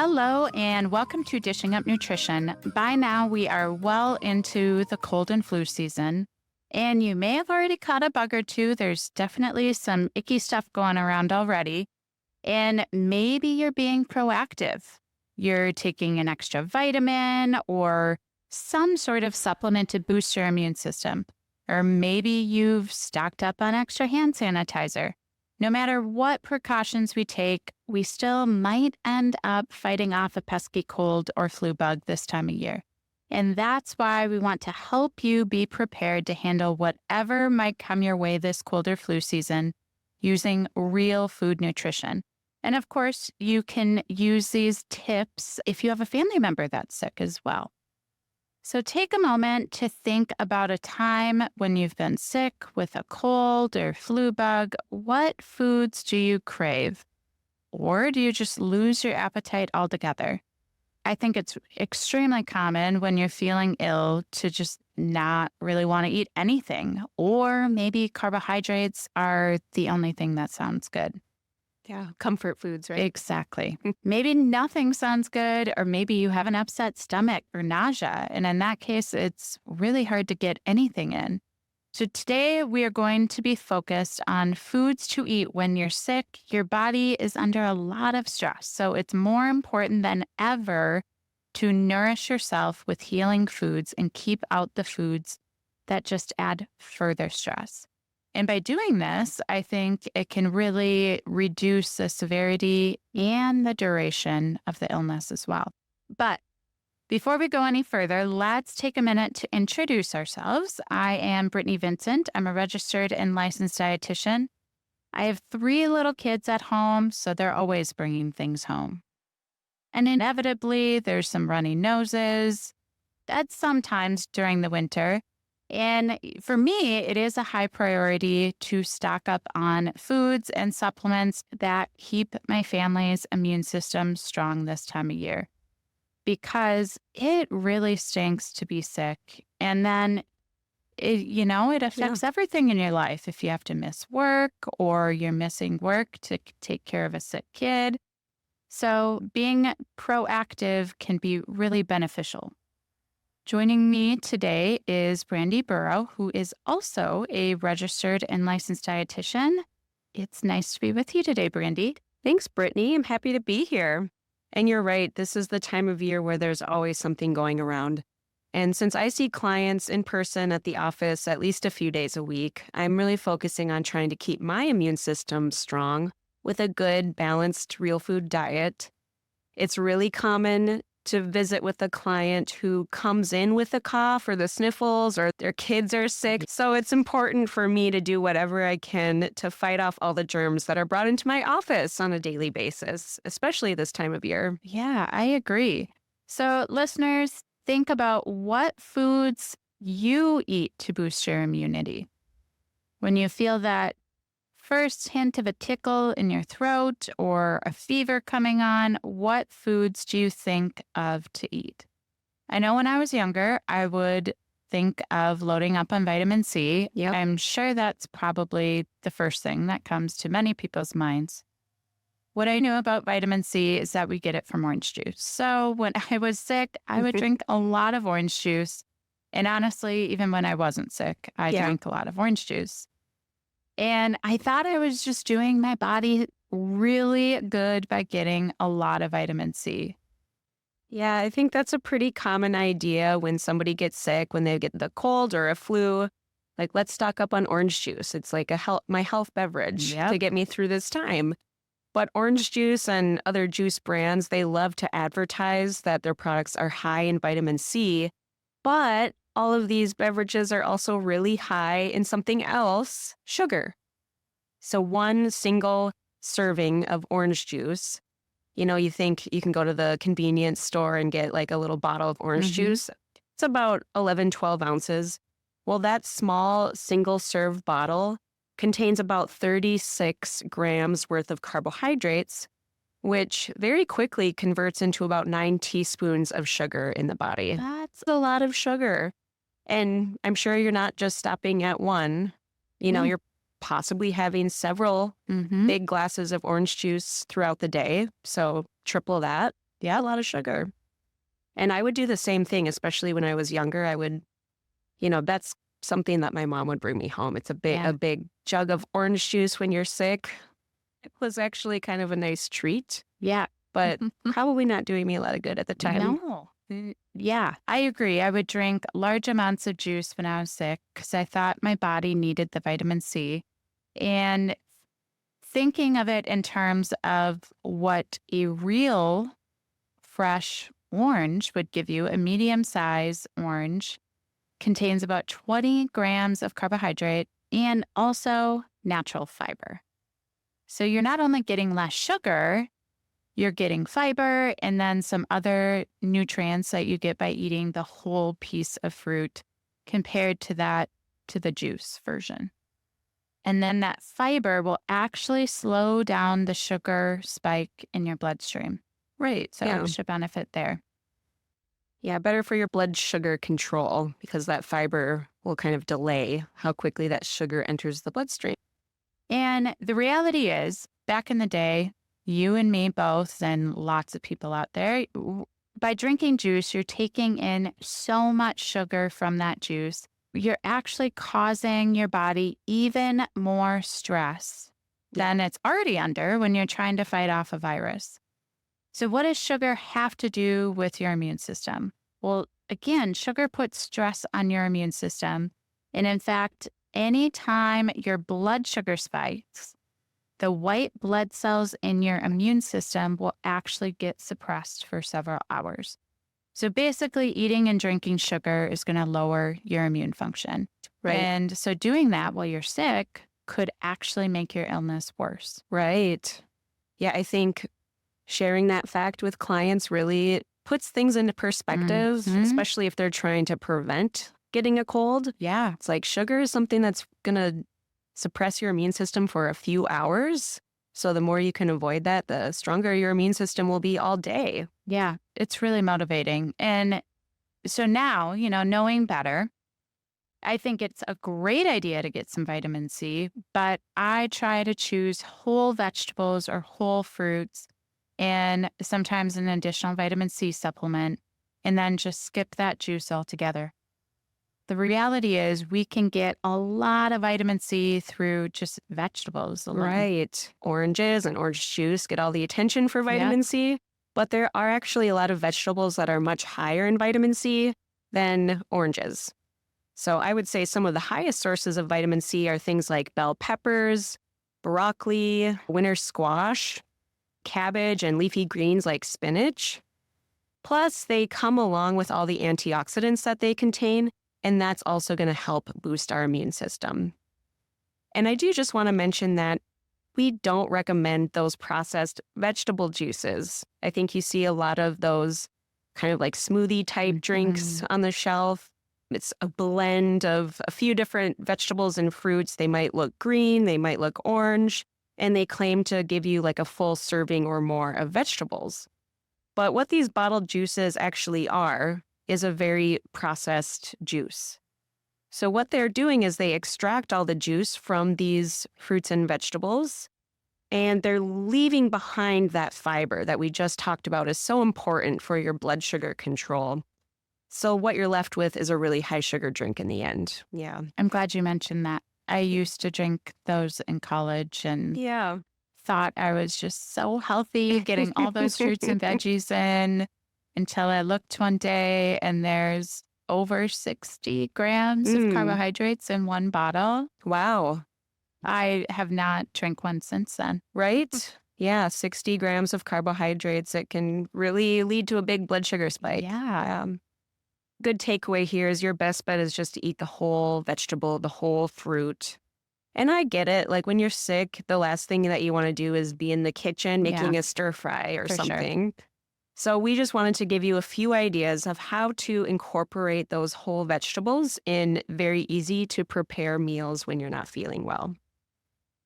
Hello, and welcome to Dishing Up Nutrition. By now, we are well into the cold and flu season, and you may have already caught a bug or two. There's definitely some icky stuff going around already, and maybe you're being proactive. You're taking an extra vitamin or some sort of supplement to boost your immune system, or maybe you've stocked up on extra hand sanitizer. No matter what precautions we take, we still might end up fighting off a pesky cold or flu bug this time of year. And that's why we want to help you be prepared to handle whatever might come your way this cold or flu season using real food nutrition. And of course, you can use these tips if you have a family member that's sick as well. So take a moment to think about a time when you've been sick with a cold or flu bug. What foods do you crave? Or do you just lose your appetite altogether? I think it's extremely common when you're feeling ill to just not really want to eat anything. Or maybe carbohydrates are the only thing that sounds good. Yeah, comfort foods, right? Exactly. Maybe nothing sounds good, or maybe you have an upset stomach or nausea. And in that case, it's really hard to get anything in. So today we are going to be focused on foods to eat when you're sick. Your body is under a lot of stress. So it's more important than ever to nourish yourself with healing foods and keep out the foods that just add further stress. And by doing this, I think it can really reduce the severity and the duration of the illness as well. But before we go any further, let's take a minute to introduce ourselves. I am Brittany Vincent. I'm a registered and licensed dietitian. I have 3 little kids at home, so they're always bringing things home. And inevitably, there's some runny noses. That's sometimes during the winter. And for me, it is a high priority to stock up on foods and supplements that keep my family's immune system strong this time of year, because it really stinks to be sick. And then, it affects everything in your life. If you have to miss work or you're missing work to take care of a sick kid. So being proactive can be really beneficial. Joining me today is Brandy Burrow, who is also a registered and licensed dietitian. It's nice to be with you today, Brandy. Thanks, Brittany. I'm happy to be here. And you're right, this is the time of year where there's always something going around. And since I see clients in person at the office at least a few days a week, I'm really focusing on trying to keep my immune system strong with a good, balanced, real food diet. It's really common to visit with a client who comes in with a cough or the sniffles or their kids are sick. So it's important for me to do whatever I can to fight off all the germs that are brought into my office on a daily basis, especially this time of year. Yeah, I agree. So listeners, think about what foods you eat to boost your immunity. When you feel that first hint of a tickle in your throat or a fever coming on, what foods do you think of to eat? I know when I was younger, I would think of loading up on vitamin C. Yep. I'm sure that's probably the first thing that comes to many people's minds. What I knew about vitamin C is that we get it from orange juice. So when I was sick, I would drink a lot of orange juice. And honestly, even when I wasn't sick, I drank a lot of orange juice. And I thought I was just doing my body really good by getting a lot of vitamin C. Yeah, I think that's a pretty common idea when somebody gets sick, when they get the cold or a flu. Like, let's stock up on orange juice. It's like my health beverage to get me through this time. But orange juice and other juice brands, they love to advertise that their products are high in vitamin C. But all of these beverages are also really high in something else, sugar. So one single serving of orange juice, you think you can go to the convenience store and get like a little bottle of orange juice. It's about 11, 12 ounces. Well, that small single serve bottle contains about 36 grams worth of carbohydrates, which very quickly converts into about 9 teaspoons of sugar in the body. That's a lot of sugar. And I'm sure you're not just stopping at one. You're possibly having several big glasses of orange juice throughout the day. So triple that. a lot of sugar. And I would do the same thing, especially when I was younger. I would, that's something that my mom would bring me home. It's a big jug of orange juice when you're sick. It was actually kind of a nice treat. Yeah. But probably not doing me a lot of good at the time. No. Yeah, I agree. I would drink large amounts of juice when I was sick because I thought my body needed the vitamin C. And thinking of it in terms of what a real fresh orange would give you, a medium size orange contains about 20 grams of carbohydrate and also natural fiber. So you're not only getting less sugar, you're getting fiber and then some other nutrients that you get by eating the whole piece of fruit compared to the juice version. And then that fiber will actually slow down the sugar spike in your bloodstream. Right. So extra benefit there. Yeah, better for your blood sugar control because that fiber will kind of delay how quickly that sugar enters the bloodstream. And the reality is, back in the day, you and me both, and lots of people out there, by drinking juice, you're taking in so much sugar from that juice. You're actually causing your body even more stress than it's already under when you're trying to fight off a virus. So what does sugar have to do with your immune system? Well, again, sugar puts stress on your immune system. And in fact, anytime your blood sugar spikes, the white blood cells in your immune system will actually get suppressed for several hours. So basically, eating and drinking sugar is going to lower your immune function. Right. And so doing that while you're sick could actually make your illness worse. Right. Yeah, I think sharing that fact with clients really puts things into perspective, especially if they're trying to prevent getting a cold. Yeah. It's like sugar is something that's going to suppress your immune system for a few hours. So the more you can avoid that, the stronger your immune system will be all day. Yeah, it's really motivating. And so now, knowing better, I think it's a great idea to get some vitamin C, but I try to choose whole vegetables or whole fruits and sometimes an additional vitamin C supplement, and then just skip that juice altogether. The reality is we can get a lot of vitamin C through just vegetables alone. Right. Oranges and orange juice get all the attention for vitamin C, but there are actually a lot of vegetables that are much higher in vitamin C than oranges. So I would say some of the highest sources of vitamin C are things like bell peppers, broccoli, winter squash, cabbage, and leafy greens like spinach. Plus, they come along with all the antioxidants that they contain, and that's also going to help boost our immune system. And I do just want to mention that we don't recommend those processed vegetable juices. I think you see a lot of those kind of like smoothie type drinks on the shelf. It's a blend of a few different vegetables and fruits. They might look green, they might look orange, and they claim to give you like a full serving or more of vegetables. But what these bottled juices actually are is a very processed juice. So what they're doing is they extract all the juice from these fruits and vegetables, and they're leaving behind that fiber that we just talked about is so important for your blood sugar control. So what you're left with is a really high sugar drink in the end. Yeah. I'm glad you mentioned that. I used to drink those in college and thought I was just so healthy getting all those fruits and veggies in until I looked one day and there's over 60 grams of carbohydrates in one bottle. Wow. I have not drank one since then. Right? Yeah, 60 grams of carbohydrates. It can really lead to a big blood sugar spike. Yeah. Good takeaway here is your best bet is just to eat the whole vegetable, the whole fruit. And I get it. Like when you're sick, the last thing that you want to do is be in the kitchen making a stir fry or something. Sure. So we just wanted to give you a few ideas of how to incorporate those whole vegetables in very easy to prepare meals when you're not feeling well.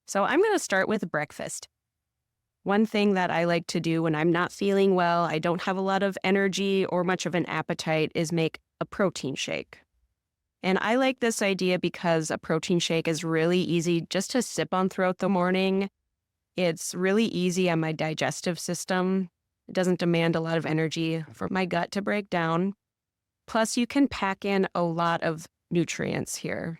So I'm going to start with breakfast. One thing that I like to do when I'm not feeling well, I don't have a lot of energy or much of an appetite, is make a protein shake. And I like this idea because a protein shake is really easy just to sip on throughout the morning. It's really easy on my digestive system. It doesn't demand a lot of energy for my gut to break down. Plus, you can pack in a lot of nutrients here.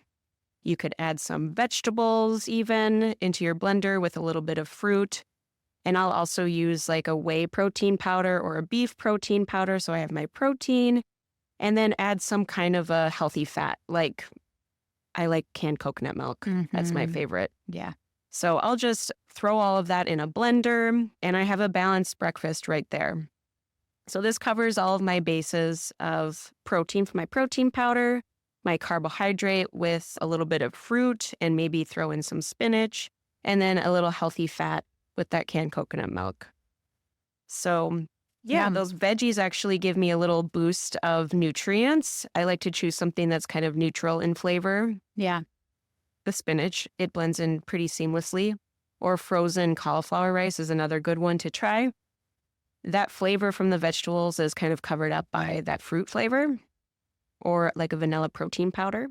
You could add some vegetables even into your blender with a little bit of fruit. And I'll also use like a whey protein powder or a beef protein powder. So I have my protein and then add some kind of a healthy fat. Like I like canned coconut milk. That's my favorite. Yeah. So I'll just throw all of that in a blender and I have a balanced breakfast right there. So this covers all of my bases of protein from my protein powder, my carbohydrate with a little bit of fruit and maybe throw in some spinach, and then a little healthy fat with that canned coconut milk. So yeah, those veggies actually give me a little boost of nutrients. I like to choose something that's kind of neutral in flavor. Yeah. The spinach, it blends in pretty seamlessly. Or frozen cauliflower rice is another good one to try. That flavor from the vegetables is kind of covered up by that fruit flavor or like a vanilla protein powder.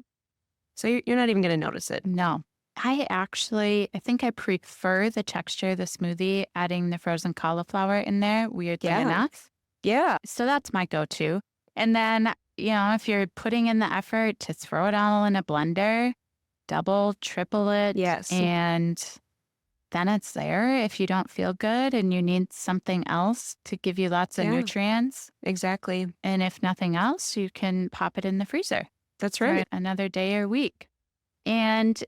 So you're not even going to notice it. No. I think I prefer the texture of the smoothie, adding the frozen cauliflower in there, weirdly enough. Yeah. So that's my go-to. And then, if you're putting in the effort to throw it all in a blender, double, triple it. Yes. And then it's there if you don't feel good and you need something else to give you lots of nutrients. Exactly. And if nothing else, you can pop it in the freezer. That's right. For another day or week. And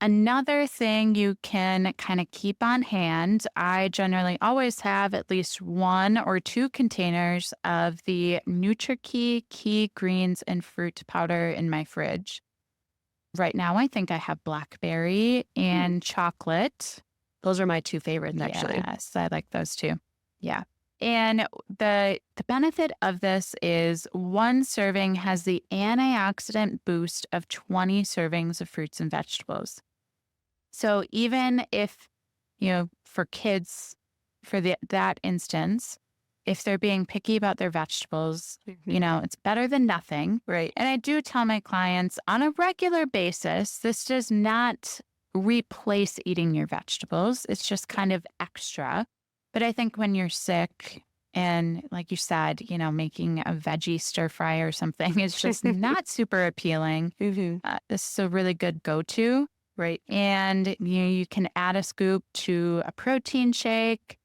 another thing you can kind of keep on hand, I generally always have at least 1 or 2 containers of the Key greens and fruit powder in my fridge. Right now, I think I have blackberry and chocolate. Those are my 2 favorites, actually. Yes, I like those too. Yeah. And the benefit of this is 1 serving has the antioxidant boost of 20 servings of fruits and vegetables. So even if, for kids, for that instance, if they're being picky about their vegetables, it's better than nothing. Right. And I do tell my clients on a regular basis, this does not replace eating your vegetables. It's just kind of extra. But I think when you're sick and like you said, making a veggie stir fry or something is just not super appealing. This is a really good go-to. Right. And you can add a scoop to a protein shake.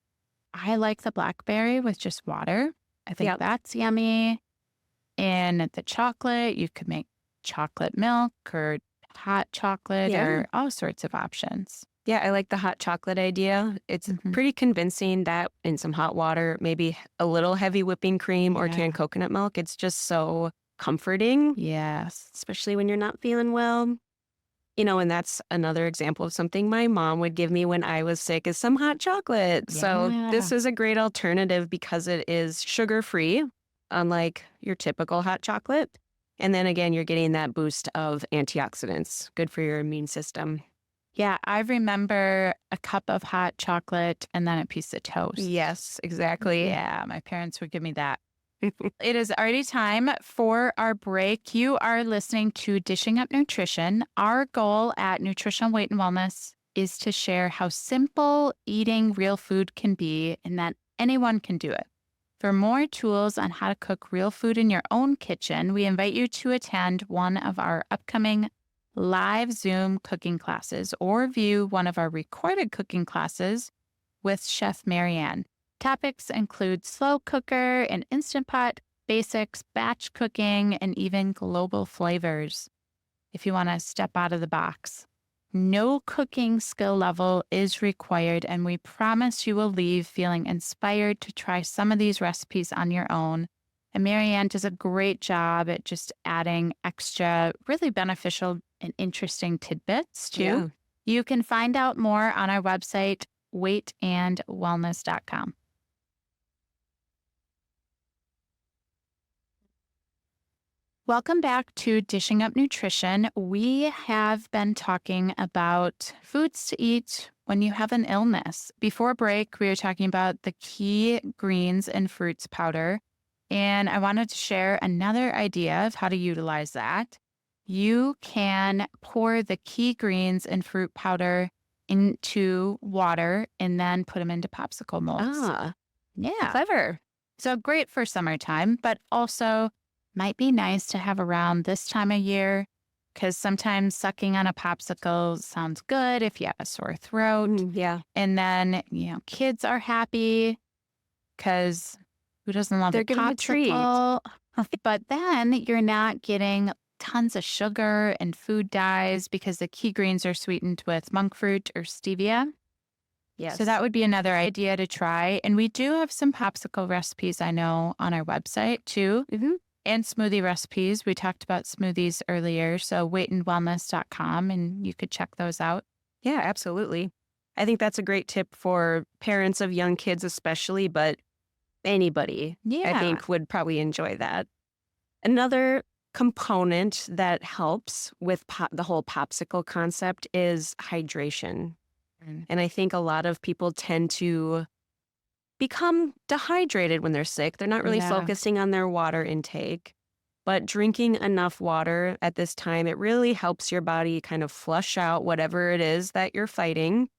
I like the blackberry with just water. I think that's yummy. And the chocolate, you could make chocolate milk or hot chocolate or all sorts of options. Yeah, I like the hot chocolate idea. It's pretty convincing that in some hot water, maybe a little heavy whipping cream or canned coconut milk. It's just so comforting. Yes. Especially when you're not feeling well. And that's another example of something my mom would give me when I was sick is some hot chocolate. Yeah. So this is a great alternative because it is sugar-free, unlike your typical hot chocolate. And then again, you're getting that boost of antioxidants, good for your immune system. Yeah, I remember a cup of hot chocolate and then a piece of toast. Yes, exactly. Yeah, my parents would give me that. It is already time for our break. You are listening to Dishing Up Nutrition. Our goal at Nutrition, Weight, and Wellness is to share how simple eating real food can be and that anyone can do it. For more tools on how to cook real food in your own kitchen, we invite you to attend one of our upcoming live Zoom cooking classes or view one of our recorded cooking classes with Chef Marianne. Topics include slow cooker and Instant Pot, basics, batch cooking, and even global flavors. If you want to step out of the box, no cooking skill level is required, and we promise you will leave feeling inspired to try some of these recipes on your own. And Marianne does a great job at just adding extra, really beneficial and interesting tidbits too. Yeah. You can find out more on our website, weightandwellness.com. Welcome back to Dishing Up Nutrition. We have been talking about foods to eat when you have an illness. Before break, we were talking about the key greens and fruits powder, and I wanted to share another idea of how to utilize that. You can pour the key greens and fruit powder into water and then put them into popsicle molds. Yeah. Clever. So great for summertime, but also might be nice to have around this time of year because sometimes sucking on a popsicle sounds good if you have a sore throat. Yeah. And then, kids are happy because who doesn't love a They're getting a treat. popsicle? But then you're not getting tons of sugar and food dyes because the key greens are sweetened with monk fruit or stevia. So Yes. that would be another idea to try. And we do have some popsicle recipes I know on our website too, Hmm. and smoothie recipes. We talked about smoothies earlier, so weightandwellness.com, and you could check those out. Yeah, absolutely. I think that's a great tip for parents of young kids, especially, but anybody, I Yeah. think, would probably enjoy that. Another component that helps with the whole popsicle concept is hydration. Mm. And I think a lot of people tend to become dehydrated when they're sick. They're not really Yeah. focusing on their water intake. But drinking enough water at this time, it really helps your body kind of flush out whatever it is that you're fighting.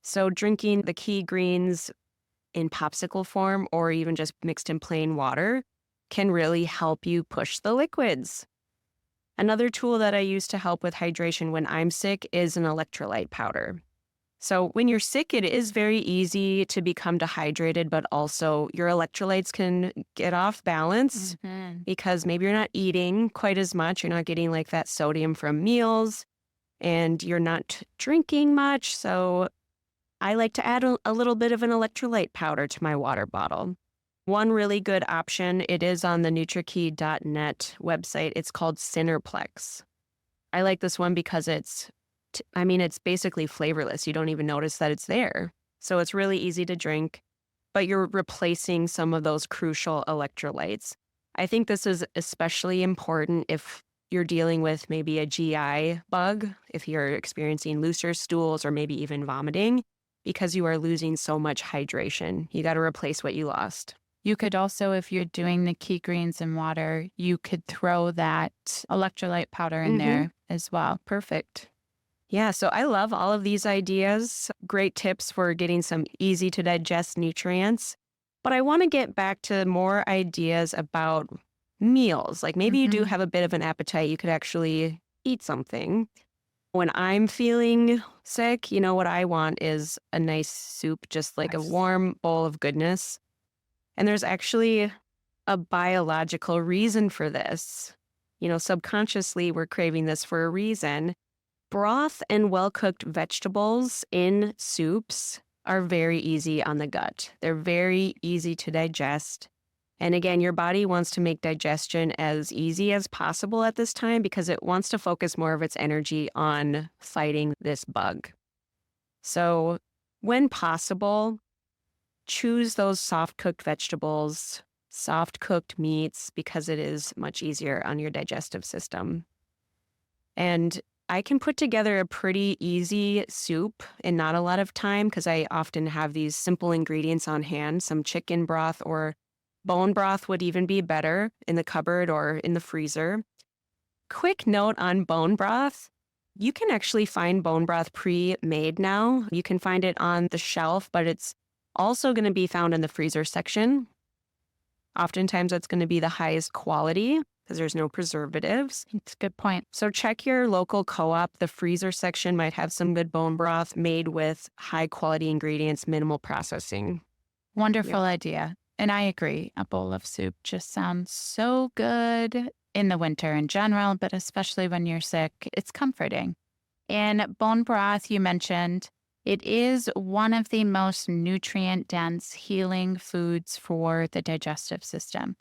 So drinking the key greens in popsicle form or even just mixed in plain water can really help you push the liquids. Another tool that I use to help with hydration when I'm sick is an electrolyte powder. So when you're sick, it is very easy to become dehydrated, but also your electrolytes can get off balance Mhm. because maybe you're not eating quite as much. You're not getting like that sodium from meals and you're not drinking much. So I like to add a little bit of an electrolyte powder to my water bottle. One really good option, it is on the NutriKey.net website. It's called Cinerplex. I like this one because it's basically flavorless. You don't even notice that it's there. So it's really easy to drink, but you're replacing some of those crucial electrolytes. I think this is especially important if you're dealing with maybe a GI bug, if you're experiencing looser stools or maybe even vomiting, because you are losing so much hydration. You got to replace what you lost. You could also, if you're doing the key greens and water, you could throw that electrolyte powder in Hmm. there as well. Perfect. Yeah, so I love all of these ideas. Great tips for getting some easy to digest nutrients. But I want to get back to more ideas about meals. Like maybe you do Hmm. have a bit of an appetite, you could actually eat something. When I'm feeling sick, you know what I want is a nice soup, just like a Nice. warm bowl of goodness. And there's actually a biological reason for this. Subconsciously, we're craving this for a reason. Broth and well-cooked vegetables in soups are very easy on the gut. They're very easy to digest. And again, your body wants to make digestion as easy as possible at this time because it wants to focus more of its energy on fighting this bug. So, when possible, choose those soft cooked vegetables, soft cooked meats, because it is much easier on your digestive system. And I can put together a pretty easy soup in not a lot of time because I often have these simple ingredients on hand. Some chicken broth or bone broth would even be better in the cupboard or in the freezer. Quick note on bone broth. You can actually find bone broth pre-made now. You can find it on the shelf, but it's also going to be found in the freezer section. Oftentimes, that's going to be the highest quality because there's no preservatives. It's a good point. So check your local co-op. The freezer section might have some good bone broth made with high quality ingredients, minimal processing. Wonderful Yep. idea. And I agree. A bowl of soup just sounds so good in the winter in general, but especially when you're sick. It's comforting. And bone broth, you mentioned, it is one of the most nutrient dense healing foods for the digestive system.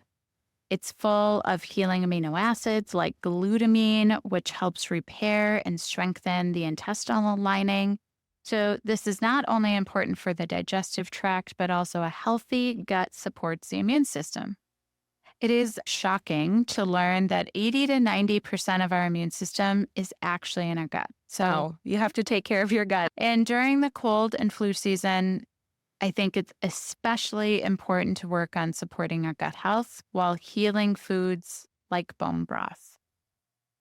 It's full of healing amino acids like glutamine, which helps repair and strengthen the intestinal lining. So, this is not only important for the digestive tract, but also a healthy gut supports the immune system. It is shocking to learn that 80 to 90% of our immune system is actually in our gut. So, Oh, you have to take care of your gut. and during the cold and flu season, I think it's especially important to work on supporting our gut health while healing foods like bone broth.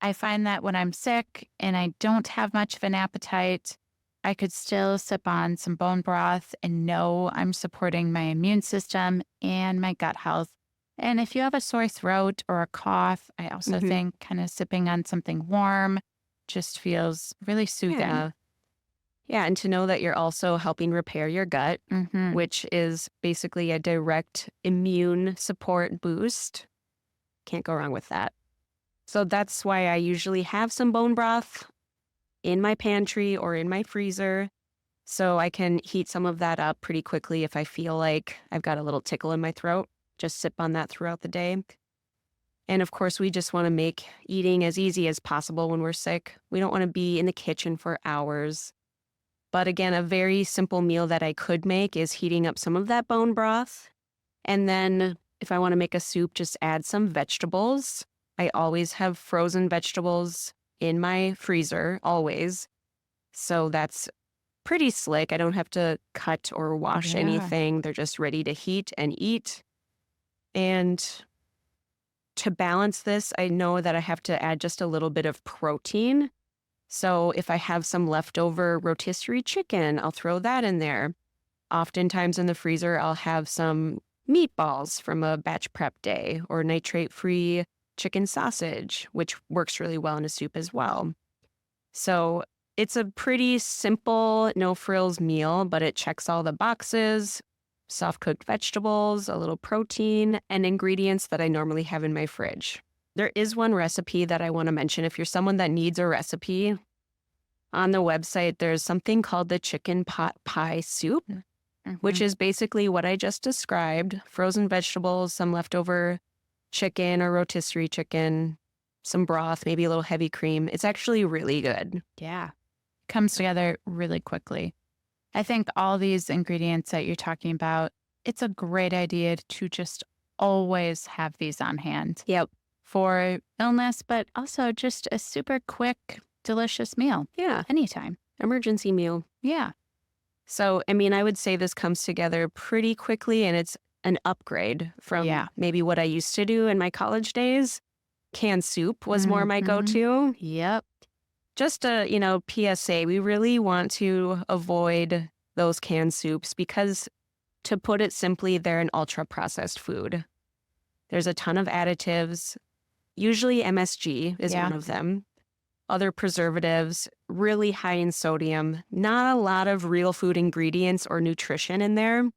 I find that when I'm sick and I don't have much of an appetite, I could still sip on some bone broth and know I'm supporting my immune system and my gut health. And if you have a sore throat or a cough, I also Hmm. think kind of sipping on something warm just feels really soothing. Yeah. Yeah. And to know that you're also helping repair your gut, Hmm. which is basically a direct immune support boost. Can't go wrong with that. So that's why I usually have some bone broth in my pantry or in my freezer. So I can heat some of that up pretty quickly if I feel like I've got a little tickle in my throat. Just sip on that throughout the day. And of course, we just want to make eating as easy as possible when we're sick. We don't want to be in the kitchen for hours. But again, a very simple meal that I could make is heating up some of that bone broth. And then if I want to make a soup, just add some vegetables. I always have frozen vegetables in my freezer, always. So that's pretty slick. I don't have to cut or wash Yeah. anything. They're just ready to heat and eat. And to balance this, I know that I have to add just a little bit of protein. So if I have some leftover rotisserie chicken, I'll throw that in there. Oftentimes in the freezer, I'll have some meatballs from a batch prep day or nitrate-free chicken sausage, which works really well in a soup as well. So it's a pretty simple, no frills meal, but it checks all the boxes: soft cooked vegetables, a little protein, and ingredients that I normally have in my fridge. There is one recipe that I want to mention. If you're someone that needs a recipe, on the website, there's something called the chicken pot pie soup, which Hmm. is basically what I just described: frozen vegetables, some leftover chicken or rotisserie chicken, some broth, maybe a little heavy cream. It's actually really good. Yeah. Comes together really quickly. I think all these ingredients that you're talking about, it's a great idea to just always have these on hand Yep. for illness, but also just a super quick, delicious meal Yeah. anytime. Emergency meal. Yeah. So, I mean, I would say this comes together pretty quickly, and it's an upgrade from Yeah. maybe what I used to do in my college days. Canned soup was more my Hmm. go-to. Yep. Just a, PSA, we really want to avoid those canned soups because, to put it simply, they're an ultra-processed food. There's a ton of additives. Usually MSG is Yeah. one of them. Other preservatives, really high in sodium, not a lot of real food ingredients or nutrition in there.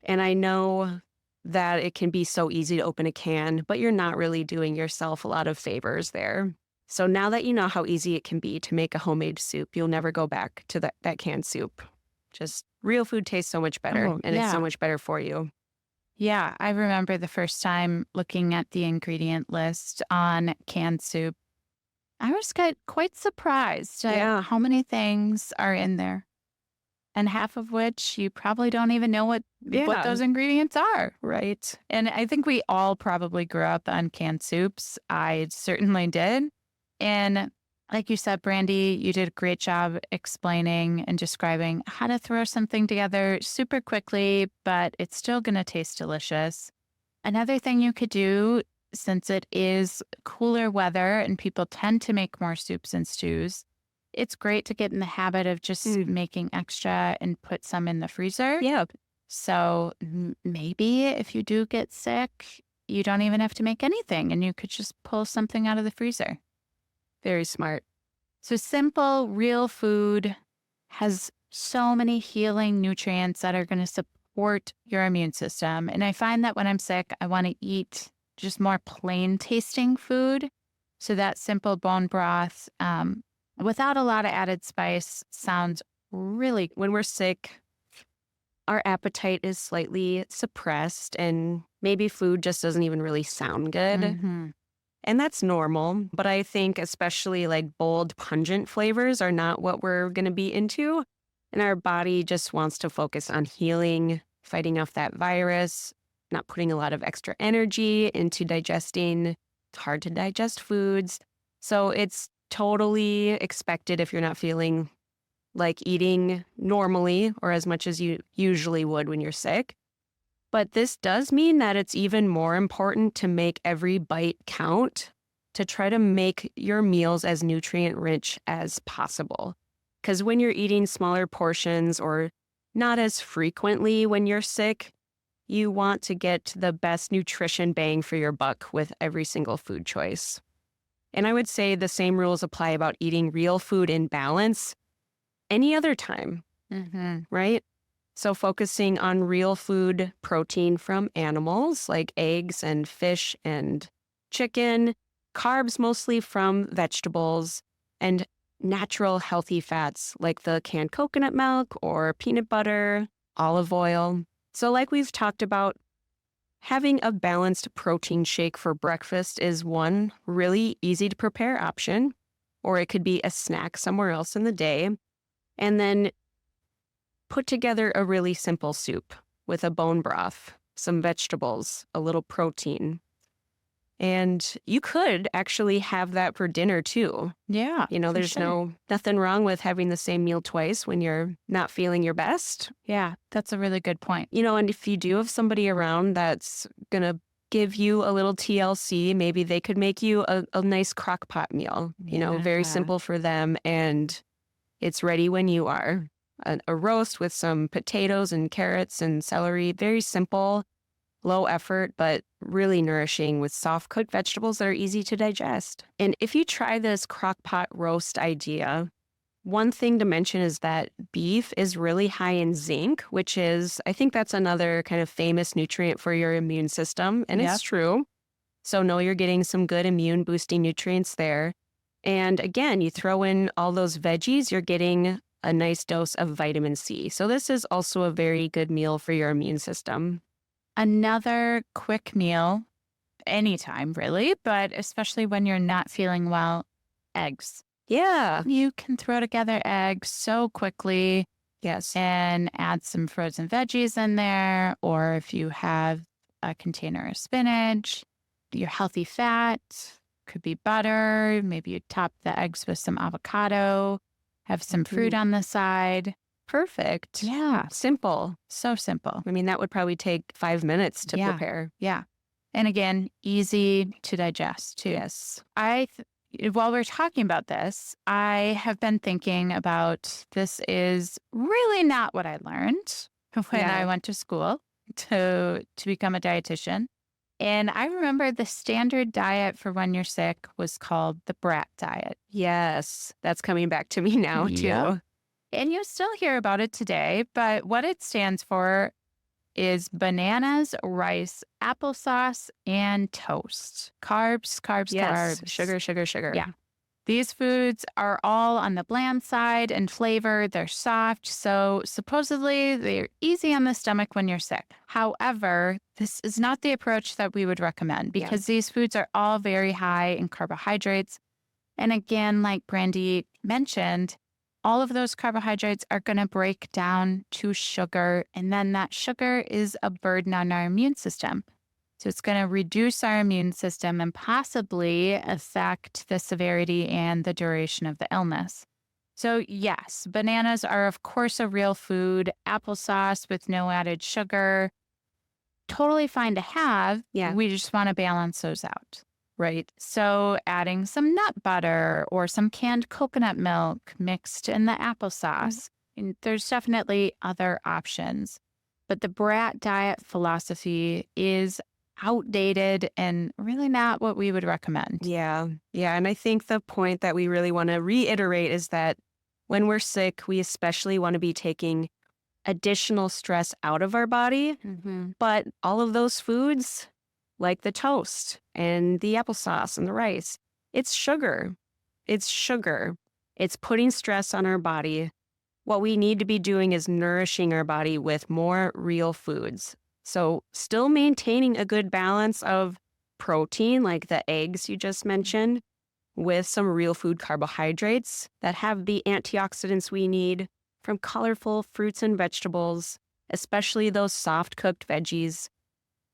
And I know that it can be so easy to open a can, but you're not really doing yourself a lot of favors there. So now that you know how easy it can be to make a homemade soup, you'll never go back to that canned soup. Just real food tastes so much better, Oh, and it's so yeah. much better for you. Yeah. I remember the first time looking at the ingredient list on canned soup. I was quite surprised at Yeah. how many things are in there, and half of which you probably don't even know what Yeah. those ingredients are. Right. And I think we all probably grew up on canned soups. I certainly did. And like you said, Brandy, you did a great job explaining and describing how to throw something together super quickly, but it's still going to taste delicious. Another thing you could do, since it is cooler weather and people tend to make more soups and stews, it's great to get in the habit of just Mm. making extra and put some in the freezer. Yeah. So maybe if you do get sick, you don't even have to make anything and you could just pull something out of the freezer. Very smart. So simple, real food has so many healing nutrients that are going to support your immune system. And I find that when I'm sick, I want to eat just more plain tasting food. So that simple bone broth, without a lot of added spice, sounds really. When we're sick, our appetite is slightly suppressed, and maybe food just doesn't even really sound good. Mhm. And that's normal. But I think especially like bold, pungent flavors are not what we're going to be into. And our body just wants to focus on healing, fighting off that virus, not putting a lot of extra energy into digesting hard to digest foods. So it's totally expected if you're not feeling like eating normally or as much as you usually would when you're sick. But this does mean that it's even more important to make every bite count, to try to make your meals as nutrient rich as possible. Because when you're eating smaller portions or not as frequently when you're sick, you want to get the best nutrition bang for your buck with every single food choice. And I would say the same rules apply about eating real food in balance any other time, right? So focusing on real food protein from animals like eggs and fish and chicken, carbs mostly from vegetables, and natural healthy fats like the canned coconut milk or peanut butter, olive oil. So like we've talked about, having a balanced protein shake for breakfast is one really easy to prepare option, or it could be a snack somewhere else in the day. And then put together a really simple soup with a bone broth, some vegetables, a little protein. And you could actually have that for dinner too. Yeah. There's nothing wrong with having the same meal twice when you're not feeling your best. Yeah, that's a really good point. And if you do have somebody around that's going to give you a little TLC, maybe they could make you a nice crock pot meal, very simple for them. And it's ready when you are. A roast with some potatoes and carrots and celery, very simple, low effort, but really nourishing with soft cooked vegetables that are easy to digest. And if you try this crock pot roast idea, one thing to mention is that beef is really high in zinc, which is, I think that's another kind of famous nutrient for your immune system. And it's true. So know you're getting some good immune boosting nutrients there. And again, you throw in all those veggies, you're getting a nice dose of vitamin C. So this is also a very good meal for your immune system. Another quick meal, anytime really, but especially when you're not feeling well, eggs. Yeah. You can throw together eggs so quickly. Yes. And add some frozen veggies in there. Or if you have a container of spinach, your healthy fat, could be butter. Maybe you top the eggs with some avocado, have some fruit on the side. Perfect. Yeah. Simple. So simple. I mean, that would probably take 5 minutes to prepare. Yeah. And again, easy to digest too. Yes. While we're talking about this, I have been thinking about this is really not what I learned when I went to school to become a dietitian. And I remember the standard diet for when you're sick was called the brat diet. Yes. That's coming back to me now too. Yep. And you still hear about it today, but what it stands for is bananas, rice, applesauce, and toast. Carbs, carbs, Yes. carbs. Sugar, sugar, sugar. Yeah. These foods are all on the bland side in flavor. They're soft, so supposedly they're easy on the stomach when you're sick. However, this is not the approach that we would recommend because these foods are all very high in carbohydrates. And again, like Brandy mentioned, all of those carbohydrates are going to break down to sugar, and then that sugar is a burden on our immune system. So it's going to reduce our immune system and possibly affect the severity and the duration of the illness. So yes, bananas are of course a real food. Applesauce with no added sugar, totally fine to have. Yeah. We just want to balance those out. Right. So adding some nut butter or some canned coconut milk mixed in the applesauce. And there's definitely other options. But the brat diet philosophy is outdated and really not what we would recommend. Yeah. Yeah. And I think the point that we really want to reiterate is that when we're sick, we especially want to be taking additional stress out of our body. But all of those foods, like the toast and the applesauce and the rice, it's sugar. It's sugar. It's putting stress on our body. What we need to be doing is nourishing our body with more real foods. So still maintaining a good balance of protein, like the eggs you just mentioned, with some real food carbohydrates that have the antioxidants we need from colorful fruits and vegetables, especially those soft cooked veggies,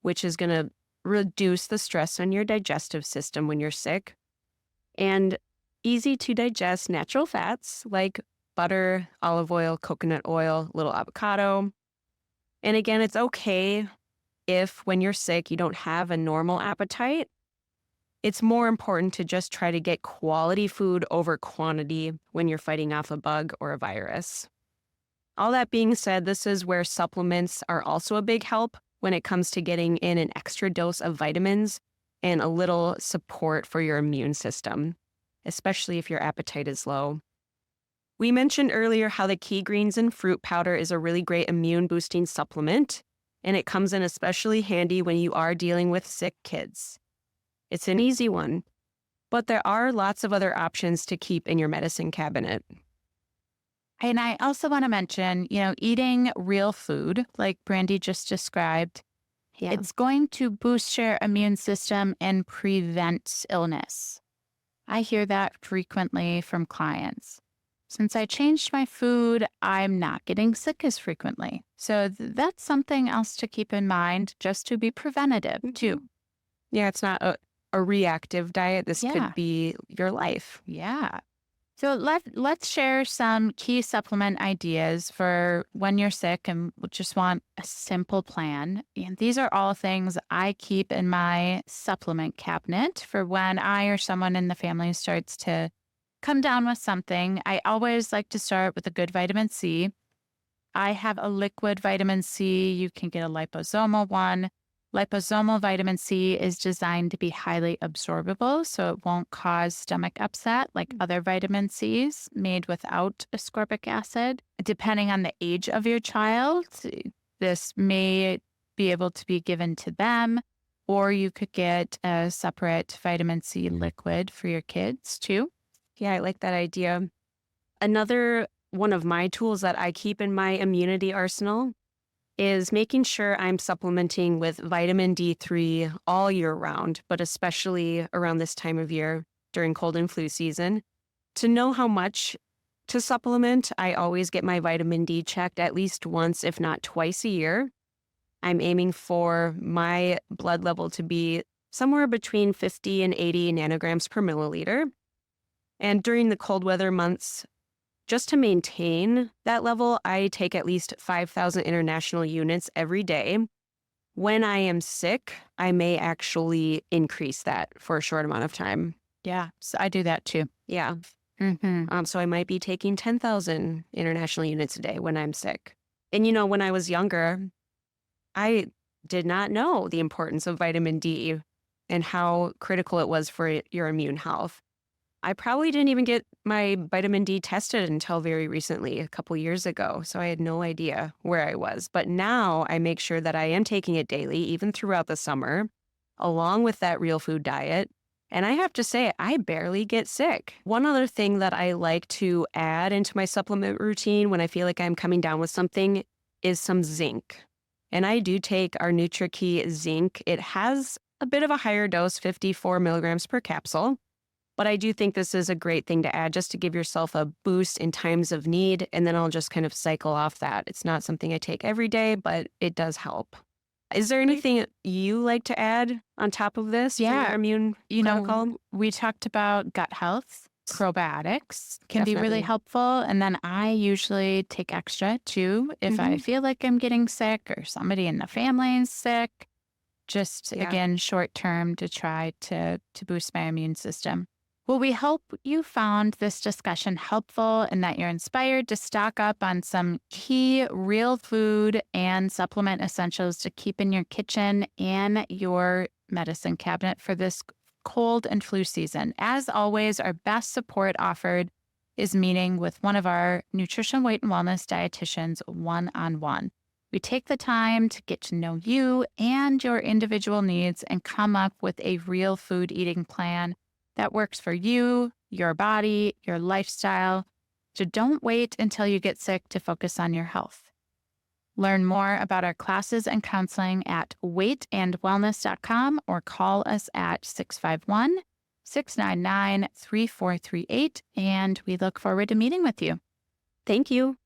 which is going to reduce the stress on your digestive system when you're sick. And easy to digest natural fats like butter, olive oil, coconut oil, little avocado. And again, it's okay if when you're sick, you don't have a normal appetite. It's more important to just try to get quality food over quantity when you're fighting off a bug or a virus. All that being said, this is where supplements are also a big help when it comes to getting in an extra dose of vitamins and a little support for your immune system, especially if your appetite is low. We mentioned earlier how the key greens and fruit powder is a really great immune boosting supplement, and it comes in especially handy when you are dealing with sick kids. It's an easy one, but there are lots of other options to keep in your medicine cabinet. And I also want to mention, eating real food, like Brandy just described, Yeah. it's going to boost your immune system and prevent illness. I hear that frequently from clients. Since I changed my food, I'm not getting sick as frequently. So that's something else to keep in mind, just to be preventative too. Yeah, it's not a reactive diet. This Yeah. could be your life. Yeah. So let's share some key supplement ideas for when you're sick and just want a simple plan. And these are all things I keep in my supplement cabinet for when I or someone in the family starts to come down with something. I always like to start with a good vitamin C. I have a liquid vitamin C. You can get a liposomal one. Liposomal vitamin C is designed to be highly absorbable, so it won't cause stomach upset like other vitamin Cs made without ascorbic acid. Depending on the age of your child, this may be able to be given to them, or you could get a separate vitamin C liquid for your kids too. Yeah, I like that idea. Another one of my tools that I keep in my immunity arsenal is making sure I'm supplementing with vitamin D3 all year round, but especially around this time of year during cold and flu season. To know how much to supplement, I always get my vitamin D checked at least once, if not twice a year. I'm aiming for my blood level to be somewhere between 50 and 80 nanograms per milliliter. And during the cold weather months, just to maintain that level, I take at least 5,000 international units every day. When I am sick, I may actually increase that for a short amount of time. Yeah, so I do that too. Yeah. Mm-hmm. So I might be taking 10,000 international units a day when I'm sick. And when I was younger, I did not know the importance of vitamin D and how critical it was for your immune health. I probably didn't even get my vitamin D tested until very recently, a couple years ago. So I had no idea where I was. But now I make sure that I am taking it daily, even throughout the summer, along with that real food diet. And I have to say, I barely get sick. One other thing that I like to add into my supplement routine when I feel like I'm coming down with something is some zinc. And I do take our NutriKey zinc. It has a bit of a higher dose, 54 milligrams per capsule. But I do think this is a great thing to add just to give yourself a boost in times of need. And then I'll just kind of cycle off that. It's not something I take every day, but it does help. Is there anything you like to add on top of this for your immune protocol? We talked about gut health. Probiotics can be really Definitely. helpful. And then I usually take extra too if I feel like I'm getting sick or somebody in the family is sick. Just, again, short term to try to boost my immune system. Well, we hope you found this discussion helpful and that you're inspired to stock up on some key real food and supplement essentials to keep in your kitchen and your medicine cabinet for this cold and flu season. As always, our best support offered is meeting with one of our nutrition, weight, and wellness dietitians one-on-one. We take the time to get to know you and your individual needs and come up with a real food eating plan that works for you, your body, your lifestyle. So don't wait until you get sick to focus on your health. Learn more about our classes and counseling at weightandwellness.com or call us at 651-699-3438, and we look forward to meeting with you. Thank you.